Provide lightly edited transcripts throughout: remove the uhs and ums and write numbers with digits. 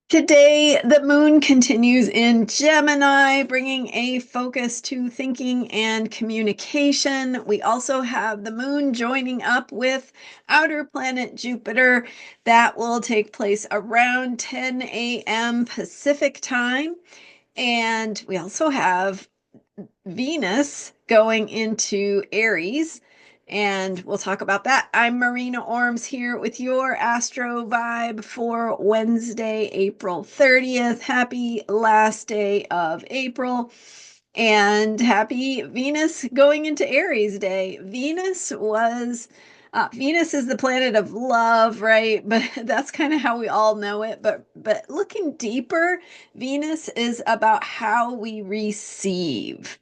Today, the moon continues in Gemini, bringing a focus to thinking and communication. We also have the moon joining up with outer planet Jupiter. That will take place around 10 a.m. Pacific time. And we also have Venus going into Aries, and we'll talk about that. I'm Marina Orms here with your Astro vibe for Wednesday, April 30th. Happy last day of April. And happy Venus going into Aries day. Venus is the planet of love, right? But that's kind of how we all know it. But looking deeper, Venus is about how we receive.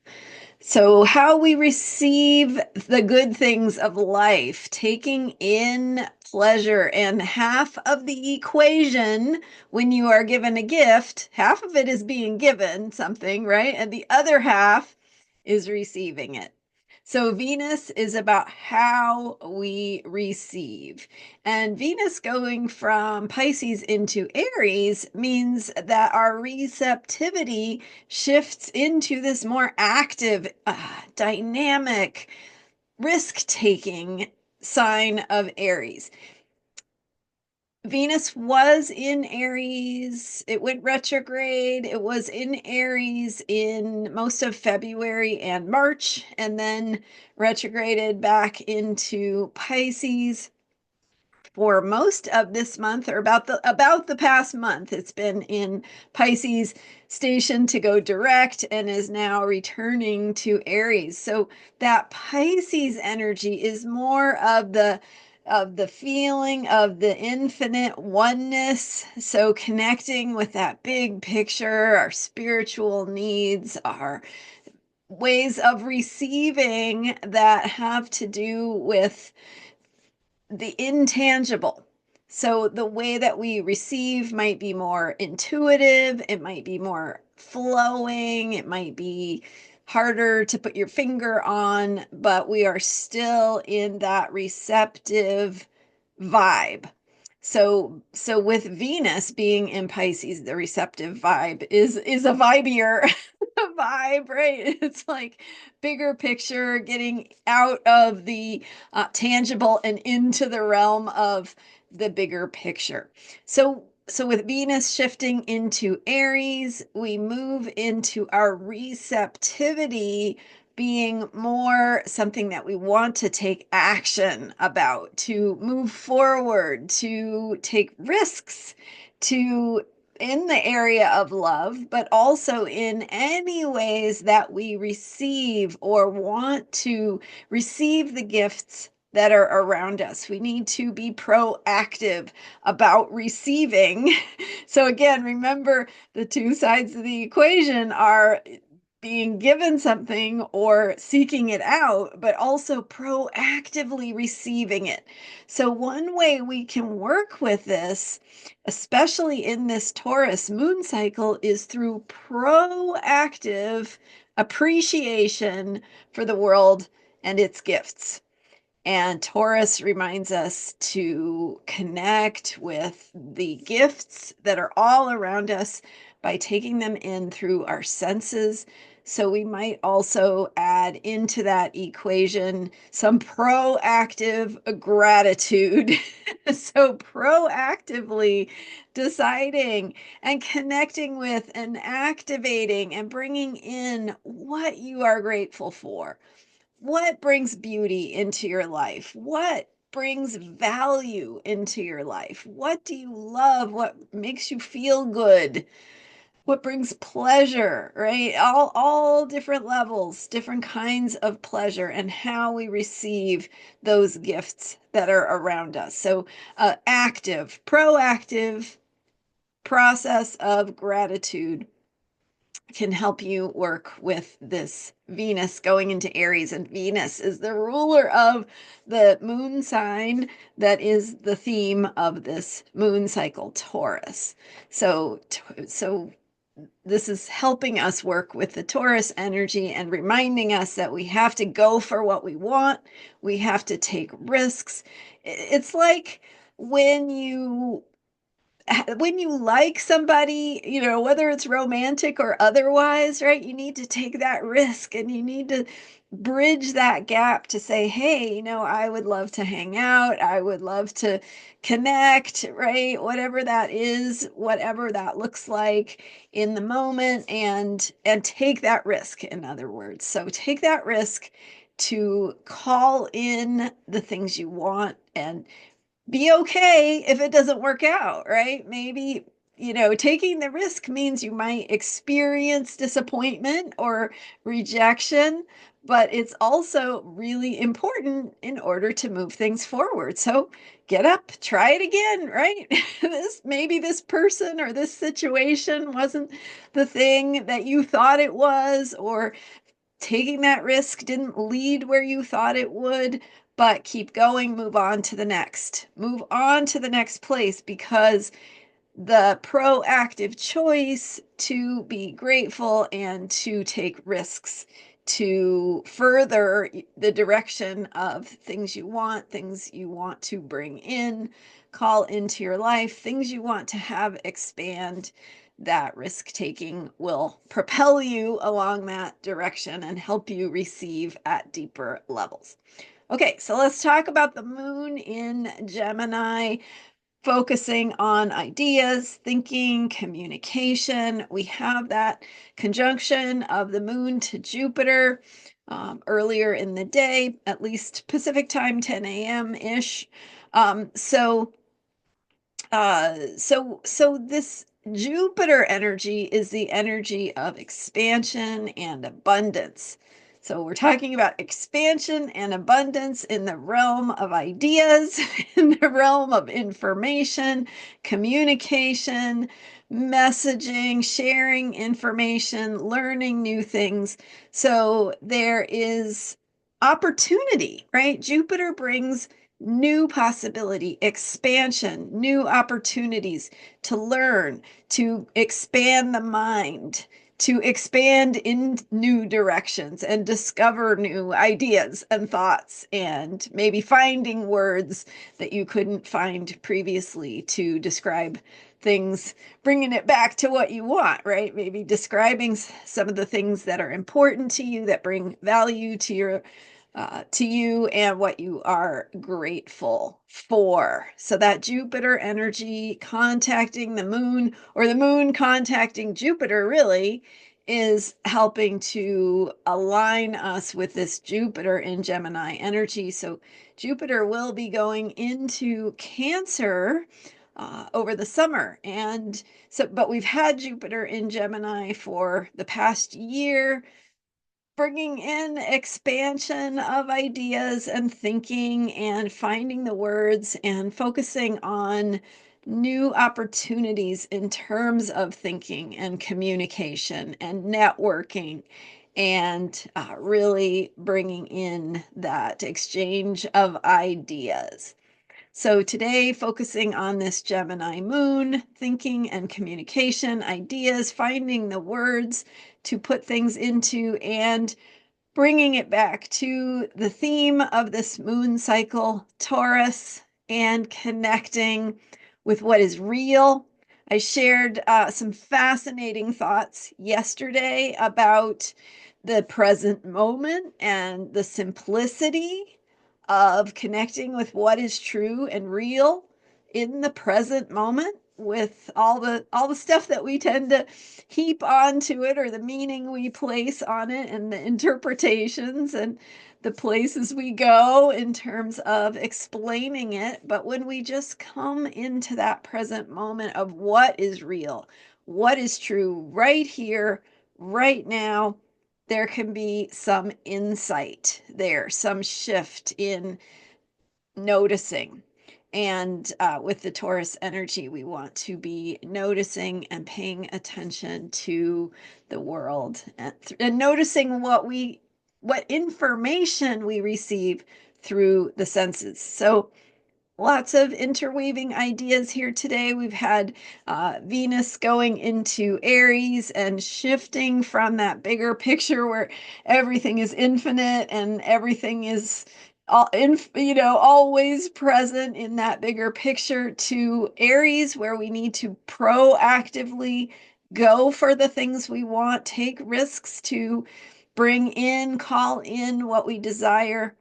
So, how we receive the good things of life, taking in pleasure, and half of the equation when you are given a gift, half of it is being given something, right? And the other half is receiving it. So, Venus is about how we receive. And Venus going from Pisces into Aries means that our receptivity shifts into this more active, dynamic, risk taking sign of Aries. Venus was in Aries. It went retrograde. It was in Aries in most of February and March, and then retrograded back into Pisces for most of this month, or about the past month. It's been in Pisces station to go direct and is now returning to Aries. So that Pisces energy is more of the feeling of the infinite oneness. So connecting with that big picture, our spiritual needs, our ways of receiving that have to do with the intangible. So the way that we receive might be more intuitive, it might be more flowing, it might be harder to put your finger on, but we are still in that receptive vibe. So with Venus being in Pisces, the receptive vibe is a vibier vibe, right? It's like bigger picture, getting out of the tangible and into the realm of the bigger picture. So with Venus shifting into Aries, we move into our receptivity being more something that we want to take action about, to move forward, to take risks, to in the area of love, but also in any ways that we receive or want to receive the gifts that are around us. We need to be proactive about receiving. So again, remember the two sides of the equation are being given something or seeking it out, but also proactively receiving it. So, one way we can work with this, especially in this Taurus moon cycle, is through proactive appreciation for the world and its gifts. And Taurus reminds us to connect with the gifts that are all around us by taking them in through our senses. So we might also add into that equation some proactive gratitude. So proactively deciding and connecting with and activating and bringing in what you are grateful for. What brings beauty into your life? What brings value into your life? What do you love? What makes you feel good? What brings pleasure, right? All different levels, different kinds of pleasure, and how we receive those gifts that are around us. So, active, proactive process of gratitude can help you work with this Venus going into Aries. And Venus is the ruler of the moon sign that is the theme of this moon cycle, Taurus. So this is helping us work with the Taurus energy and reminding us that we have to go for what we want. We have to take risks. It's like when you when you like somebody, whether it's romantic or otherwise, right, you need to take that risk and you need to bridge that gap to say, hey, I would love to hang out. I would love to connect, right? Whatever that is, whatever that looks like in the moment, and take that risk, in other words. So take that risk to call in the things you want and be okay if it doesn't work out, right? Maybe, taking the risk means you might experience disappointment or rejection, but it's also really important in order to move things forward. So get up, try it again, right? Maybe this person or this situation wasn't the thing that you thought it was, or taking that risk didn't lead where you thought it would, but keep going, move on to the next. Move on to the next place, because the proactive choice to be grateful and to take risks to further the direction of things you want to bring in, call into your life, things you want to have expand, that risk taking will propel you along that direction and help you receive at deeper levels. Okay, so let's talk about the moon in Gemini, focusing on ideas, thinking, communication. We have that conjunction of the moon to Jupiter earlier in the day, at least Pacific time, 10 a.m. ish. So this Jupiter energy is the energy of expansion and abundance. So we're talking about expansion and abundance in the realm of ideas, in the realm of information, communication, messaging, sharing information, learning new things. So there is opportunity, right? Jupiter brings new possibility, expansion, new opportunities to learn, to expand the mind, to expand in new directions and discover new ideas and thoughts, and maybe finding words that you couldn't find previously to describe things, bringing it back to what you want, right? Maybe describing some of the things that are important to you, that bring value to you and what you are grateful for. So that Jupiter energy contacting the moon, or the moon contacting Jupiter, really is helping to align us with this Jupiter in Gemini energy. So Jupiter will be going into Cancer over the summer. And so, but we've had Jupiter in Gemini for the past year, bringing in expansion of ideas and thinking and finding the words and focusing on new opportunities in terms of thinking and communication and networking, and really bringing in that exchange of ideas. So today, focusing on this Gemini moon, thinking and communication, ideas, finding the words to put things into, and bringing it back to the theme of this moon cycle, Taurus, and connecting with what is real. I shared some fascinating thoughts yesterday about the present moment and the simplicity of connecting with what is true and real in the present moment, with all the stuff that we tend to heap onto it, or the meaning we place on it, and the interpretations and the places we go in terms of explaining it. But when we just come into that present moment of what is real, what is true right here, right now, there can be some insight there, some shift in noticing. And with the Taurus energy, we want to be noticing and paying attention to the world, and noticing what information we receive through the senses. So lots of interweaving ideas here today. We've had Venus going into Aries and shifting from that bigger picture where everything is infinite and everything is always present in that bigger picture, to Aries, where we need to proactively go for the things we want, take risks to bring in, call in what we desire,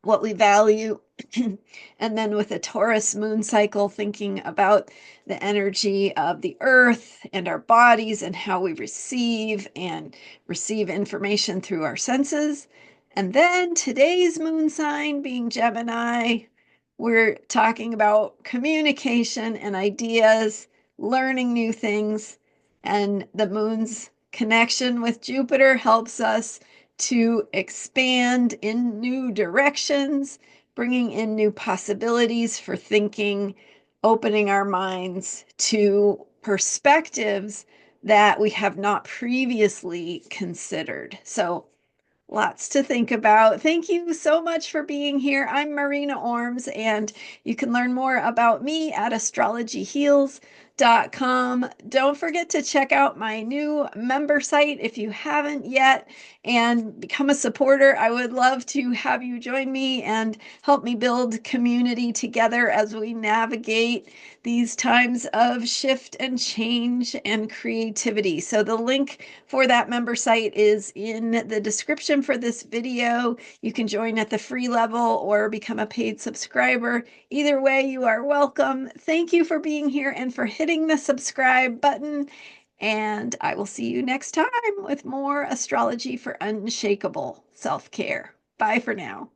what we value. And then with a Taurus moon cycle, thinking about the energy of the earth and our bodies and how we receive information through our senses. And then today's moon sign being Gemini, we're talking about communication and ideas, learning new things, and the moon's connection with Jupiter helps us to expand in new directions, bringing in new possibilities for thinking, opening our minds to perspectives that we have not previously considered. So lots to think about. Thank you so much for being here. I'm Marina Orms, and you can learn more about me at astrologyheals.com. Don't forget to check out my new member site if you haven't yet, and become a supporter. I would love to have you join me and help me build community together as we navigate these times of shift and change and creativity. So the link for that member site is in the description for this video. You can join at the free level or become a paid subscriber. Either way, you are welcome. Thank you for being here and for hitting the subscribe button. And I will see you next time with more astrology for unshakable self-care. Bye for now.